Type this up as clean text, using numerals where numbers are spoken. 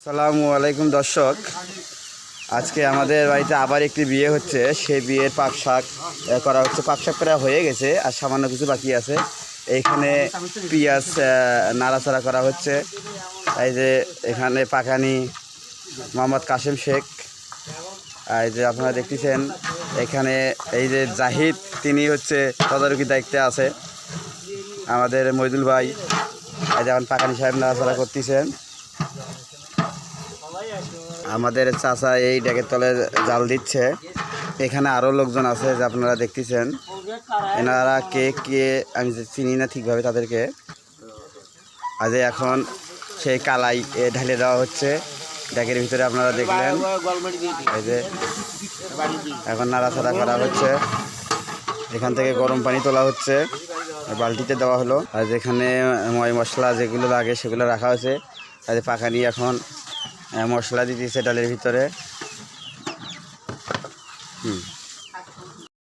আসসালামু আলাইকুম দর্শক, আজকে আমাদের বাড়িতে আবার একটি বিয়ে হচ্ছে। সেই বিয়ের পাক শাক করা হচ্ছে। পাক শাক করা হয়ে গেছে, আর সামান্য কিছু বাকি আছে। এইখানে পেঁয়াজ নাড়াচাড়া করা হচ্ছে। এই যে এখানে পাকানি মোহাম্মদ কাশেম শেখ, এই যে আপনারা দেখতেছেন। এখানে এই যে জাহিদ, তিনি হচ্ছে তদারকি দায়িত্বে আছে। আমাদের মইদুল ভাই এই যে এখন পাকানি সাহেব নাড়াচাড়া করতেছেন। আমাদের চাচা এই ডেকের তলে জাল দিচ্ছে। এখানে আরও লোকজন আছে যে আপনারা দেখতেছেন। এনারা কে কে আমি চিনি না ঠিকভাবে তাদেরকে। আজ এখন সেই কালাই ঢালে দেওয়া হচ্ছে ডেকের ভিতরে, আপনারা দেখলেন। এই যে এখন নাড়াচাড়া করা হচ্ছে। এখান থেকে গরম পানি তোলা হচ্ছে, বালতিতে দেওয়া হলো। আর যেখানে ময় মশলা যেগুলো লাগে সেগুলো রাখা হয়েছে। তাদের পাকানি এখন মশলা দিতেছে ডালের ভিতরে।